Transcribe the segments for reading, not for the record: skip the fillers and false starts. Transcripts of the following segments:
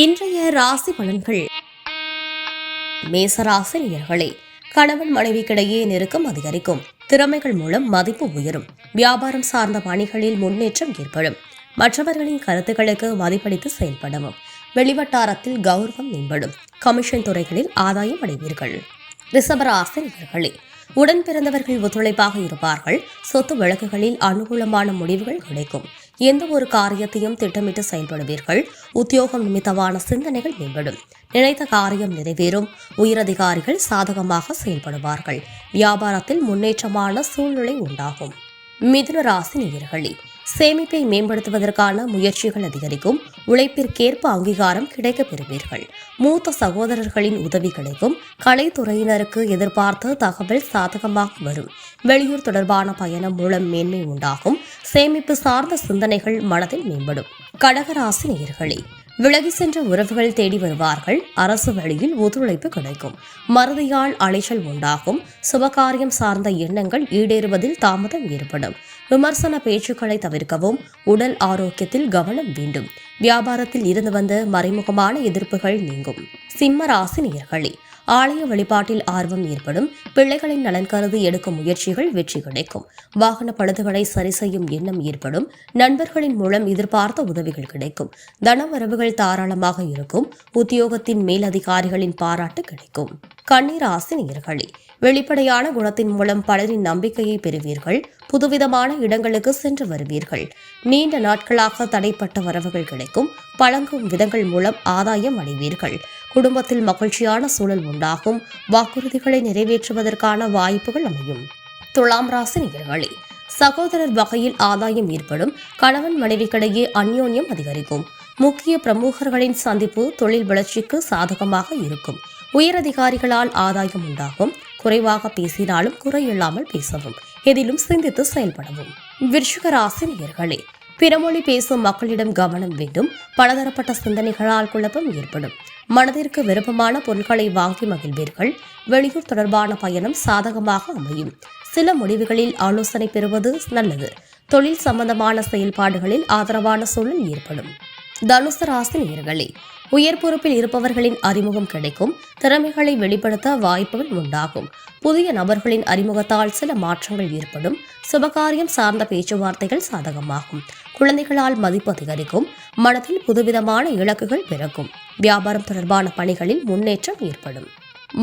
இன்றைய ராசி பலன்கள். மேசராசி நேயர்களே, கணவன் மனைவிக்கிடையே நெருக்கம் அதிகரிக்கும். திறமைகள் மூலம் மதிப்பு உயரும். வியாபாரம் சார்ந்த பணிகளில் முன்னேற்றம் ஏற்படும். மற்றவர்களின் கருத்துக்களுக்கு மதிப்பளித்து செயல்படவும். வெளிவட்டாரத்தில் கௌரவம் மேம்படும். கமிஷன் துறைகளில் ஆதாயம் அடைவீர்கள். ரிஷபராசி நேயர்களே, உடன் பிறந்தவர்கள் ஒத்துழைப்பாக இருப்பார்கள். சொத்து வழக்குகளில் அனுகூலமான முடிவுகள் கிடைக்கும். எந்த ஒரு காரியத்தையும் திட்டமிட்டு செயல்படுவீர்கள். உத்தியோகம் நிமித்தமான சிந்தனைகள் மேம்படும். நினைத்த காரியம் நிறைவேறும். உயரதிகாரிகள் சாதகமாக செயல்படுவார்கள். வியாபாரத்தில் முன்னேற்றமான சூழ்நிலை உண்டாகும். மிதுன ராசி நேயர்களே, சேமிப்பை மேம்படுத்துவதற்கான முயற்சிகள் அதிகரிக்கும். உழைப்பிற்கேற்ப அங்கீகாரம் கிடைக்கப் பெறுவீர்கள். மூத்த சகோதரர்களின் உதவி கிடைக்கும். கலைத்துறையினருக்கு எதிர்பார்த்த தகவல் சாதகமாக வரும். வெளியூர் தொடர்பான பயணம் மூலம் மேன்மை உண்டாகும். சேமிப்பு சார்ந்த சிந்தனைகள் மனதில் மேம்படும். கடகராசி நேயர்களே, விலகி சென்ற உறவுகள் தேடி வருவார்கள். அரசு வழியில் ஒத்துழைப்பு கிடைக்கும். மறதியால் அலைச்சல் உண்டாகும். சுபகாரியம் சார்ந்த எண்ணங்கள் ஈடேறுவதில் தாமதம் ஏற்படும். விமர்சன பேச்சுக்களை தவிர்க்கவும். உடல் ஆரோக்கியத்தில் கவனம் வேண்டும். வியாபாரத்தில் இருந்து வந்த மறைமுகமான எதிர்ப்புகள் நீங்கும். சிம்ம ராசி நேயர்களே, ஆலய வழிபாட்டில் ஆர்வம் ஏற்படும். பிள்ளைகளின் நலன் கருதி எடுக்கும் முயற்சிகள் வெற்றி கிடைக்கும். வாகன பழுதுகளை சரி செய்யும் எண்ணம் ஏற்படும். நண்பர்களின் மூலம் எதிர்பார்த்த உதவிகள் கிடைக்கும். தனவரவுகள் தாராளமாக இருக்கும். உத்தியோகத்தின் மேலதிகாரிகளின் பாராட்டு கிடைக்கும். கன்னி ராசி நேயர்களே, வெளிப்படையான குணத்தின் மூலம் பலரின் நம்பிக்கையை பெறுவீர்கள். புதுவிதமான இடங்களுக்கு சென்று வருவீர்கள். நீண்ட நாட்களாக தடைப்பட்ட வரவுகள் கிடைக்கும். பழங்கும் விதங்கள் மூலம் ஆதாயம் அடைவீர்கள். குடும்பத்தில் மகிழ்ச்சியான சூழல் உண்டாகும். வாக்குறுதிகளை நிறைவேற்றுவதற்கான வாய்ப்புகள் அமையும். துலாம் ராசி நேயர்களே, சகோதரர் வகையில் ஆதாயம் ஏற்படும். கணவன் மனைவிக்கிடையே அந்யோன்யம் அதிகரிக்கும். முக்கிய பிரமுகர்களின் சந்திப்பு தொழில் வளர்ச்சிக்கு சாதகமாக இருக்கும். உயரதிகாரிகளால் ஆதாயம் உண்டாகும். குறைவாக பேசினாலும் குறையில்லாமல் பேசவும். எதிலும் சிந்தித்து செயல்படவும். விருச்சிக ராசி நேயர்களே, பிறமொழி பேசும் மக்களிடம் கவனம் வேண்டும். பலதரப்பட்ட சிந்தனைகளால் குழப்பம் ஏற்படும். மனதிற்கு விருப்பமான பொருட்களை வாங்கி மகிழ்வீர்கள். வெளியூர் தொடர்பான பயணம் சாதகமாக அமையும். சில முடிவுகளில் ஆலோசனை பெறுவது நல்லது. தொழில் சம்பந்தமான செயல்பாடுகளில் ஆதரவான சூழல் ஏற்படும். தனுசு ராசி நேயர்களே, உயர் பொறுப்பில் இருப்பவர்களின் அறிமுகம் கிடைக்கும். திறமைகளை வெளிப்படுத்த வாய்ப்புகள் உண்டாகும். புதிய நபர்களின் அறிமுகத்தால் சில மாற்றங்கள் ஏற்படும். சுபகாரியம் சார்ந்த பேச்சுவார்த்தைகள் சாதகமாகும். குழந்தைகளால் மதிப்பு அதிகரிக்கும். மனதில் புதுவிதமான இலக்குகள் பிறக்கும். வியாபாரம் தொடர்பான பணிகளில் முன்னேற்றம் ஏற்படும்.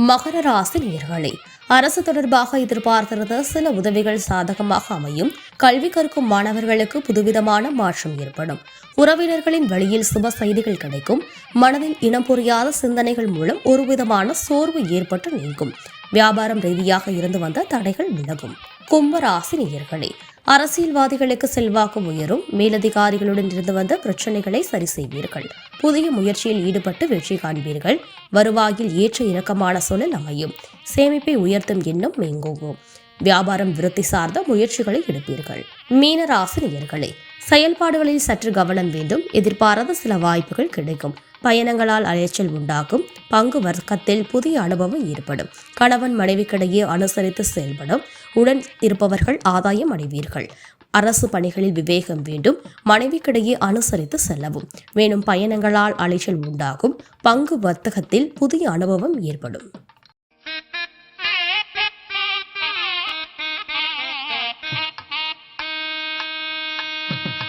மகர ராசி நேயர்களே, அரசு தொடர்பாக எதிர்பார்த்திருந்த சில உதவிகள் சாதகமாக அமையும். கல்வி கற்கும் மாணவர்களுக்கு புதுவிதமான மாற்றம் ஏற்படும். உறவினர்களின் வழியில் சுப செய்திகள் கிடைக்கும். மனதில் இனம் புரியாத சிந்தனைகள் மூலம் ஒருவிதமான சோர்வு ஏற்பட்டு நீங்கும். வியாபாரம் ரீதியாக இருந்து வந்த தடைகள் விலகும். கும்பராசி நேயர்களே, அரசியல்வாதிகளுக்கு செல்வாக்கு உயரும். மேலதிகாரிகளுடன் இருந்து வந்த பிரச்சனைகளை சரி செய்வீர்கள். புதிய முயற்சியில் ஈடுபட்டு வெற்றி காண்பீர்கள். வருவாயில் ஏற்ற இறக்கமான சூழல் அமையும். சேமிப்பை உயர்த்தும் எண்ணம் மேங்கோங்கும். வியாபாரம் விருத்தி சார்ந்த முயற்சிகளை எடுப்பீர்கள். மீன ராசி நேயர்களே, செயல்பாடுகளில் சற்று கவனம் வேண்டும். எதிர்பாராத சில வாய்ப்புகள் கிடைக்கும். பயணங்களால் அலைச்சல் உண்டாகும். பங்கு வர்க்கத்தில் புதிய அனுபவம் ஏற்படும். கணவன் மனைவிக்கிடையே அனுசரித்து செயல்படும். உடன் இருப்பவர்கள் ஆதாயம் அடைவீர்கள். அரசு பணிகளில் விவேகம் வேண்டும். மனைவிக்கிடையே அனுசரித்து செல்லவும். மேலும் பயணங்களால் அலைச்சல் உண்டாகும். பங்கு வர்த்தகத்தில் புதிய அனுபவம் ஏற்படும்.